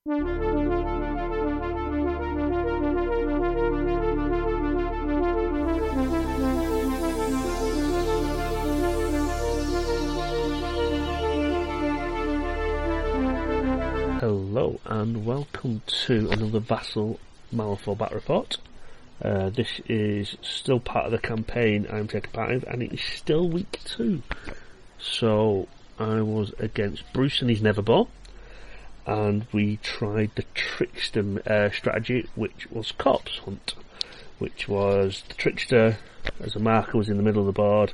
Hello and welcome to another Vassal Malifaux Battle Report. This is still part of the campaign I'm taking part in, and it is still week 2. So I was against Bruce and his Neverborn, and we tried the Trickster strategy, which was Corpse Hunt, which was the Trickster as a marker was in the middle of the board,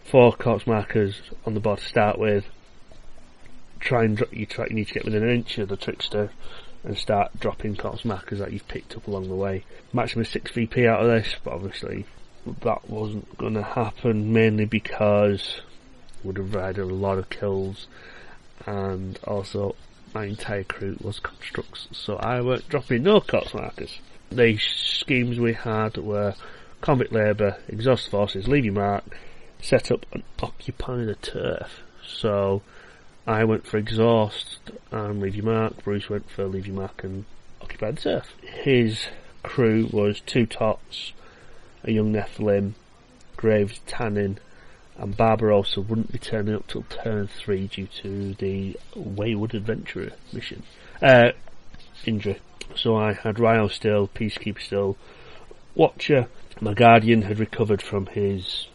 4 corpse markers on the board to start with. You need to get within an inch of the Trickster and start dropping corpse markers that you've picked up along the way. Maximum 6 VP out of this, but obviously that wasn't going to happen, mainly because it would have provided a lot of kills, and also my entire crew was constructs, so I weren't dropping no corpse markers. The schemes we had were convict labour, exhaust forces, leave your mark, set up and occupy the turf. So I went for exhaust and leave your mark. Bruce went for leave your mark and occupy the turf. His crew was 2 tots, a young Nephilim, Graves, Tannin, and Barbarossa wouldn't be turning up till turn 3 due to the Wayward Adventurer mission injury. So I had Ryo still, Peacekeeper still, Watcher. My Guardian had recovered from his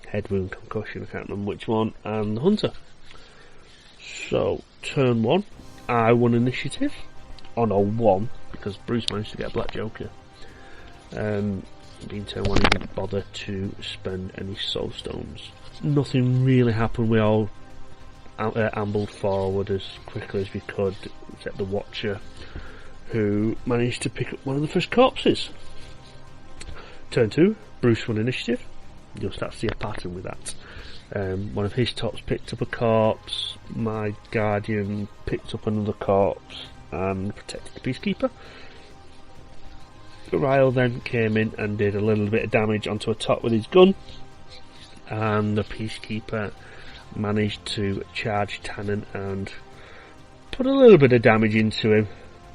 head wound concussion, I can't remember which one, and the Hunter. So, turn 1, I won initiative on a 1 because Bruce managed to get a Black Joker. Being turn 1, he didn't bother to spend any soul stones. Nothing really happened, we all ambled forward as quickly as we could, except the Watcher, who managed to pick up one of the first corpses. Turn 2, Bruce won initiative. You'll start to see a pattern with that. One of his tops picked up a corpse, my Guardian picked up another corpse and protected the Peacekeeper. Ryle then came in and did a little bit of damage onto a top with his gun, and the Peacekeeper managed to charge Tannin and put a little bit of damage into him,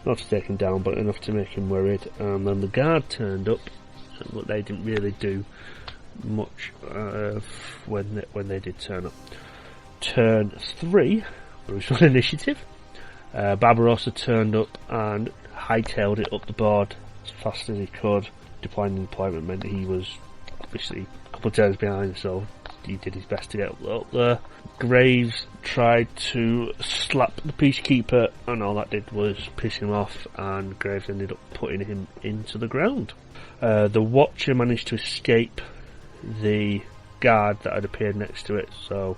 not to take him down but enough to make him worried. And then the guard turned up, but they didn't really do much when they did turn up. Turn 3, Bruce won initiative. Barbarossa turned up and hightailed it up the board as fast as he could. Deploying the deployment meant he was obviously a couple of turns behind, so he did his best to get up there. Graves tried to slap the Peacekeeper, and all that did was piss him off, and Graves ended up putting him into the ground. The Watcher managed to escape the guard that had appeared next to it, so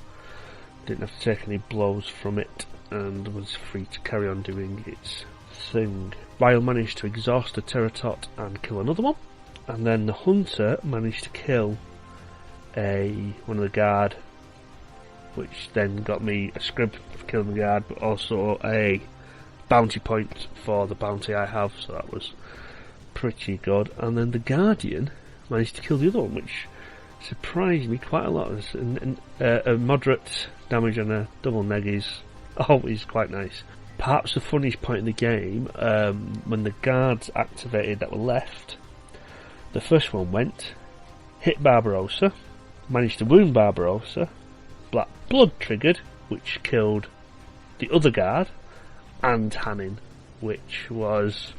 didn't have to take any blows from it and was free to carry on doing its thing. Ryle managed to exhaust a Terratot and kill another one, and then the Hunter managed to kill one of the guard, which then got me a scrib for killing the guard, but also a bounty point for the bounty I have, so that was pretty good. And then the Guardian managed to kill the other one, which surprised me quite a lot. A moderate damage and a double neg is always quite nice. Perhaps the funniest point in the game, when the guards activated that were left, the first one went, hit Barbarossa, managed to wound Barbarossa, Black Blood triggered, which killed the other guard, and Tannin, which was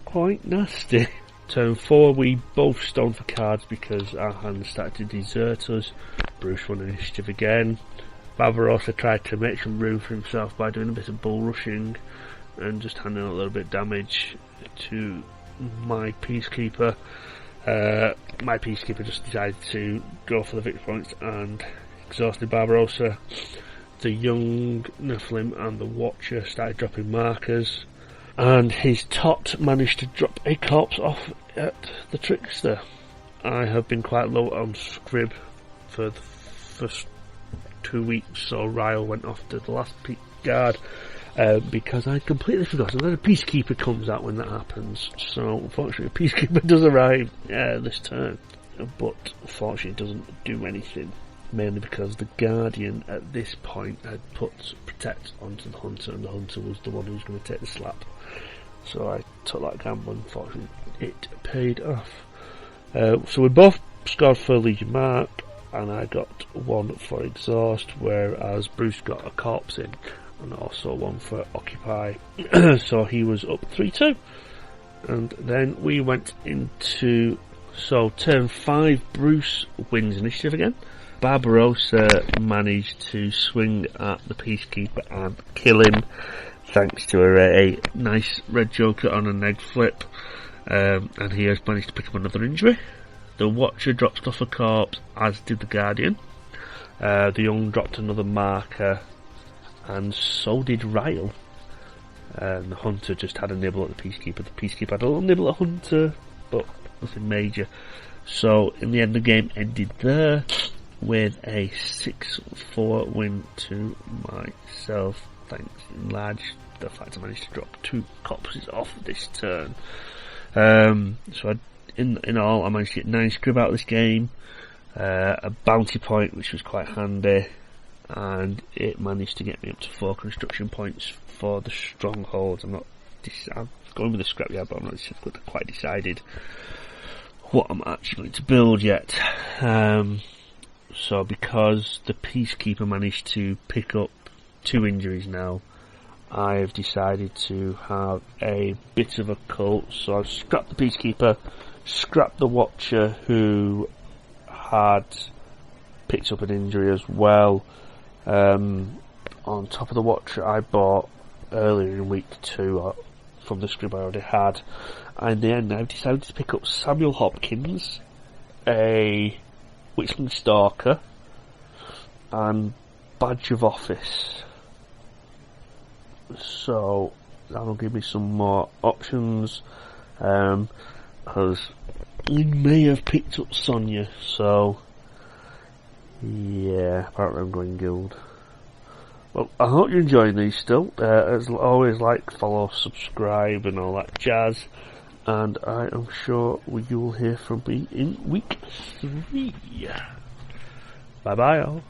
quite nasty. Turn 4, we both stoned for cards because our hands started to desert us. Bruce won initiative again. Barbarossa tried to make some room for himself by doing a bit of bull rushing and just handing out a little bit of damage to my Peacekeeper. My Peacekeeper just decided to go for the victory points and exhausted Barbarossa. The young Nephilim and the Watcher started dropping markers, and his tot managed to drop a corpse off at the Trickster. I have been quite low on scrib for the first 2 weeks, so Ryle went off to the last guard because I completely forgot. And then a Peacekeeper comes out when that happens, so unfortunately a Peacekeeper does arrive this turn, but unfortunately it doesn't do anything. mainly because the Guardian at this point had put Protect onto the Hunter, and the Hunter was the one who was going to take the slap. So I took that gamble, and unfortunately it paid off. So we both scored for Legion Mark, and I got 1 for Exhaust, whereas Bruce got a Corpse in, and also 1 for Occupy. So he was up 3-2. And then we went into... So turn 5, Bruce wins initiative again. Barbarossa managed to swing at the Peacekeeper and kill him, thanks to a nice red joker on an egg flip. And he has managed to pick up another injury. The Watcher dropped off a corpse, as did the Guardian. The Young dropped another marker, and so did Ryle. And the Hunter just had a nibble at the Peacekeeper. The Peacekeeper had a little nibble at Hunter, but nothing major. So in the end, the game ended there with a 6-4 win to myself, thanks in large the fact I managed to drop 2 corpses off this turn. So in all, I managed to get 9 scrib out of this game, a bounty point which was quite handy, and it managed to get me up to 4 construction points for the strongholds. I'm going with the scrapyard, but I'm not quite decided what I'm actually going to build yet. So because the Peacekeeper managed to pick up 2 injuries now, I've decided to have a bit of a cult. So I've scrapped the Peacekeeper, scrapped the Watcher who had picked up an injury as well. On top of the Watcher I bought earlier in week 2 from the scrib I already had. And in the end I've decided to pick up Samuel Hopkins, a Witchling Stalker, and Badge of Office. So that'll give me some more options, because we may have picked up Sonia, so yeah, apparently I'm going Guild. Well, I hope you're enjoying these still. As always, like, follow, subscribe and all that jazz, and I am sure you will hear from me in week 3. Bye bye all.